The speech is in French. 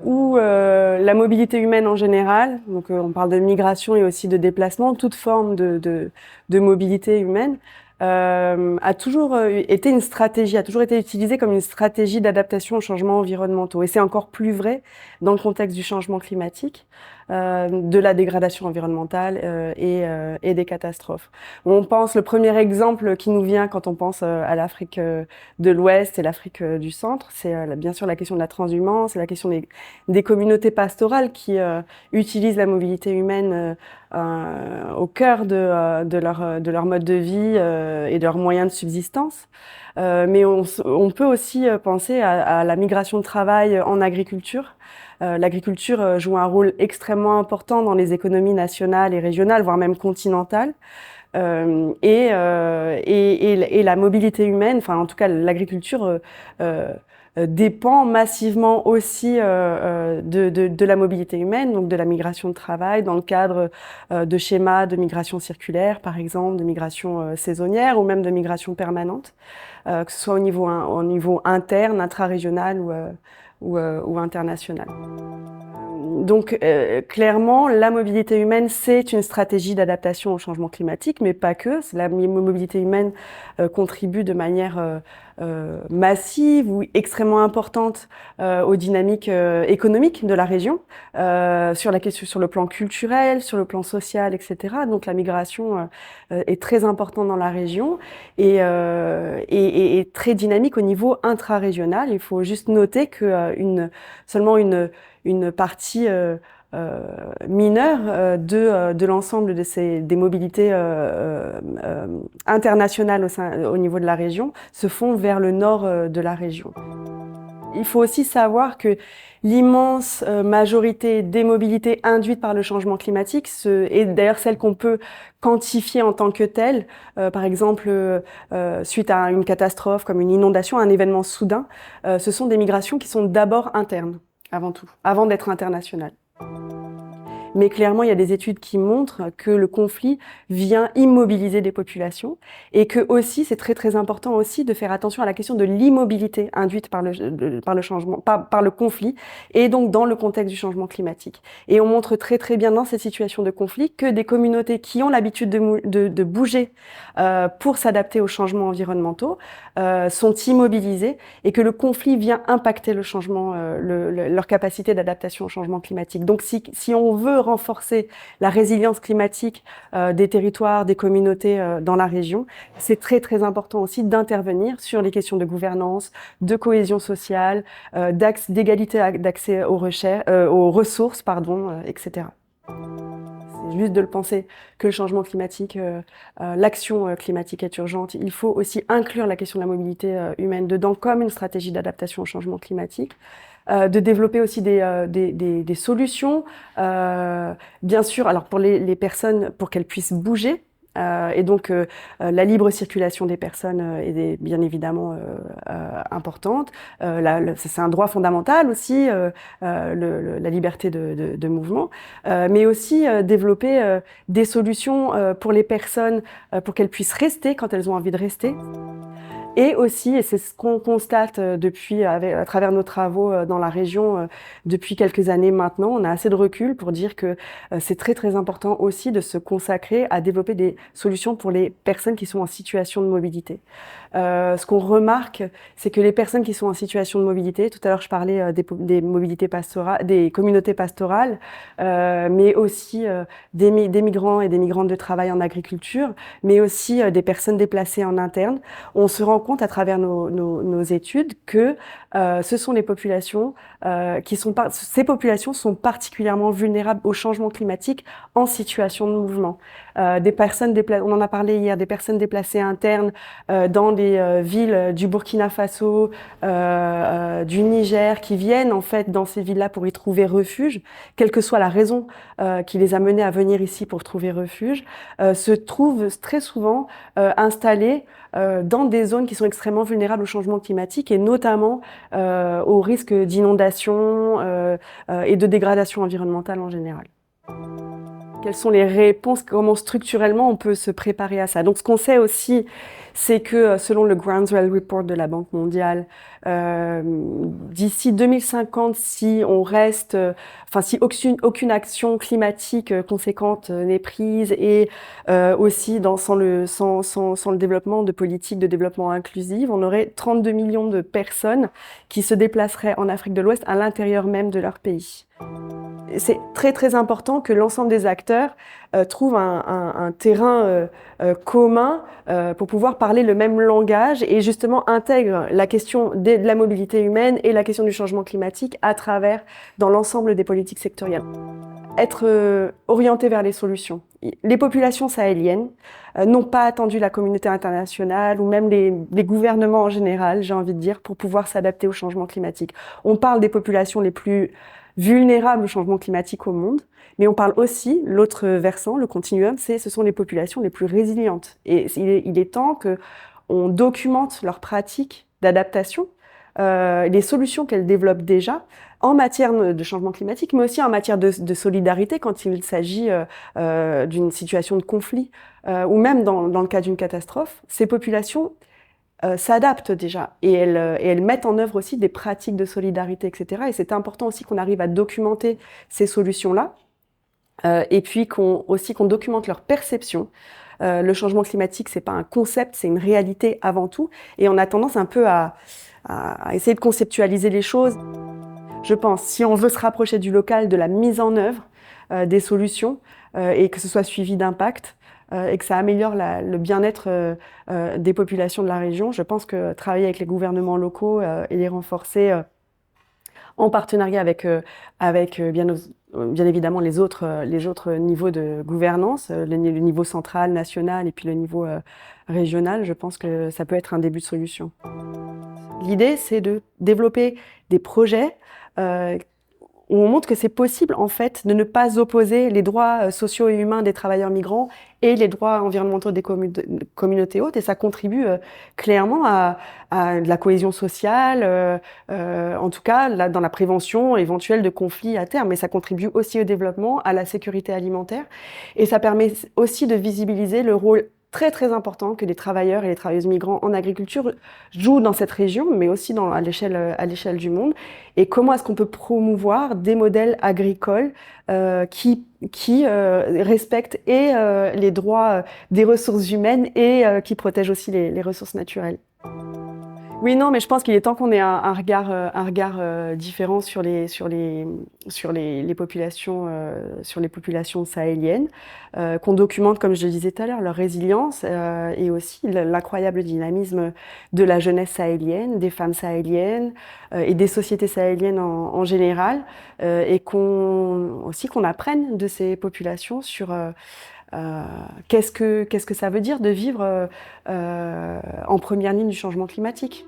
ou la mobilité humaine en général, donc on parle de migration et aussi de déplacement, toute forme de mobilité humaine, a toujours été une stratégie, a toujours été utilisée comme une stratégie d'adaptation aux changements environnementaux. Et c'est encore plus vrai dans le contexte du changement climatique, de la dégradation environnementale et des catastrophes. On pense, le premier exemple qui nous vient quand on pense à l'Afrique de l'Ouest et l'Afrique du Centre, c'est bien sûr la question de la transhumance, c'est la question des communautés pastorales qui utilisent la mobilité humaine au cœur de leur mode de vie et de leurs moyens de subsistance. Mais on peut aussi penser à la migration de travail en agriculture. L'agriculture joue un rôle extrêmement important dans les économies nationales et régionales, voire même continentales. Et la mobilité humaine, enfin en tout cas l'agriculture, dépend massivement aussi de la mobilité humaine, donc de la migration de travail dans le cadre de schémas de migration circulaire, par exemple, de migration saisonnière ou même de migration permanente, que ce soit au niveau interne, intra-régional ou international. Donc, clairement, la mobilité humaine, c'est une stratégie d'adaptation au changement climatique, mais pas que. La mobilité humaine contribue de manière massive ou extrêmement importante aux dynamiques économiques de la région, sur la question, sur le plan culturel, sur le plan social, etc. Donc, la migration est très importante dans la région et très dynamique au niveau intra-régional. Il faut juste noter que seulement une partie mineure de l'ensemble des mobilités internationales au niveau de la région se font vers le nord de la région. Il faut aussi savoir que l'immense majorité des mobilités induites par le changement climatique, et d'ailleurs celles qu'on peut quantifier en tant que telles, par exemple suite à une catastrophe comme une inondation, un événement soudain, ce sont des migrations qui sont d'abord internes, avant tout, avant d'être internationales. Mais clairement, il y a des études qui montrent que le conflit vient immobiliser des populations et que aussi, c'est très très important aussi de faire attention à la question de l'immobilité induite par le changement, par le conflit et donc dans le contexte du changement climatique. Et on montre très très bien dans cette situation de conflit que des communautés qui ont l'habitude de bouger pour s'adapter aux changements environnementaux sont immobilisées et que le conflit vient impacter le changement, leur capacité d'adaptation au changement climatique. Donc si on veut renforcer la résilience climatique des territoires, des communautés dans la région, c'est très très important aussi d'intervenir sur les questions de gouvernance, de cohésion sociale, d'égalité d'accès aux ressources, etc. C'est juste de le penser que le changement climatique, l'action climatique est urgente. Il faut aussi inclure la question de la mobilité humaine dedans comme une stratégie d'adaptation au changement climatique. De développer aussi des solutions, bien sûr, alors pour les personnes, pour qu'elles puissent bouger. Et donc, la libre circulation des personnes est bien évidemment importante. C'est un droit fondamental aussi, la liberté de mouvement, mais aussi développer des solutions pour les personnes, pour qu'elles puissent rester quand elles ont envie de rester. Et aussi, et c'est ce qu'on constate à travers nos travaux dans la région depuis quelques années maintenant, on a assez de recul pour dire que c'est très très important aussi de se consacrer à développer des solutions pour les personnes qui sont en situation de mobilité. Ce qu'on remarque, c'est que les personnes qui sont en situation de mobilité, tout à l'heure je parlais des mobilités pastorales, des communautés pastorales, mais aussi des migrants et des migrantes de travail en agriculture, mais aussi des personnes déplacées en interne. On se rend compte à travers nos études que ce sont les populations ces populations sont particulièrement vulnérables au changement climatique en situation de mouvement. Des personnes on en a parlé hier, des personnes déplacées internes dans des villes du Burkina Faso, du Niger, qui viennent en fait dans ces villes-là pour y trouver refuge, quelle que soit la raison qui les a menés à venir ici pour trouver refuge, se trouvent très souvent installés dans des zones qui sont extrêmement vulnérables au changement climatique et notamment au risque d'inondation et de dégradation environnementale en général. Quelles sont les réponses, comment structurellement on peut se préparer à ça. Donc ce qu'on sait aussi, c'est que selon le Groundswell Report de la Banque mondiale, d'ici 2050, si on reste, si aucune action climatique conséquente n'est prise et aussi sans le développement de politiques de développement inclusive, on aurait 32 millions de personnes qui se déplaceraient en Afrique de l'Ouest à l'intérieur même de leur pays. C'est très très important que l'ensemble des acteurs trouvent un terrain commun pour pouvoir parler le même langage et justement intègrent la question de la mobilité humaine et la question du changement climatique dans l'ensemble des politiques sectorielles. Être orienté vers les solutions. Les populations sahéliennes n'ont pas attendu la communauté internationale ou même les gouvernements en général, j'ai envie de dire, pour pouvoir s'adapter au changement climatique. On parle des populations les plus vulnérables au changement climatique au monde, mais on parle aussi, l'autre versant, le continuum, ce sont les populations les plus résilientes. Et il est temps qu'on documente leurs pratiques d'adaptation, les solutions qu'elles développent déjà en matière de changement climatique, mais aussi en matière de solidarité quand il s'agit d'une situation de conflit, ou même dans le cas d'une catastrophe. Ces populations s'adaptent déjà et elles mettent en œuvre aussi des pratiques de solidarité, etc. Et c'est important aussi qu'on arrive à documenter ces solutions-là et puis qu'on documente leur perception. Le changement climatique, c'est pas un concept, c'est une réalité avant tout. Et on a tendance un peu à essayer de conceptualiser les choses. Je pense, si on veut se rapprocher du local, de la mise en œuvre des solutions et que ce soit suivi d'impact, et que ça améliore le bien-être des populations de la région. Je pense que travailler avec les gouvernements locaux et les renforcer en partenariat avec bien évidemment les autres niveaux de gouvernance, le niveau central, national et puis le niveau régional, je pense que ça peut être un début de solution. L'idée, c'est de développer des projets où on montre que c'est possible, en fait, de ne pas opposer les droits sociaux et humains des travailleurs migrants et les droits environnementaux des communautés hôtes. Et ça contribue clairement à de la cohésion sociale, en tout cas là, dans la prévention éventuelle de conflits à terme. Mais ça contribue aussi au développement, à la sécurité alimentaire. Et ça permet aussi de visibiliser le rôle très très important que les travailleurs et les travailleuses migrants en agriculture jouent dans cette région, mais aussi à l'échelle du monde. Et comment est-ce qu'on peut promouvoir des modèles agricoles qui respectent et les droits des ressources humaines et qui protègent aussi les ressources naturelles. Oui, non, mais je pense qu'il est temps qu'on ait un regard différent sur les populations, sur les populations sahéliennes, qu'on documente, comme je le disais tout à l'heure, leur résilience et aussi l'incroyable dynamisme de la jeunesse sahélienne, des femmes sahéliennes et des sociétés sahéliennes en général, et qu'on apprenne de ces populations sur qu'est-ce que ça veut dire de vivre en première ligne du changement climatique.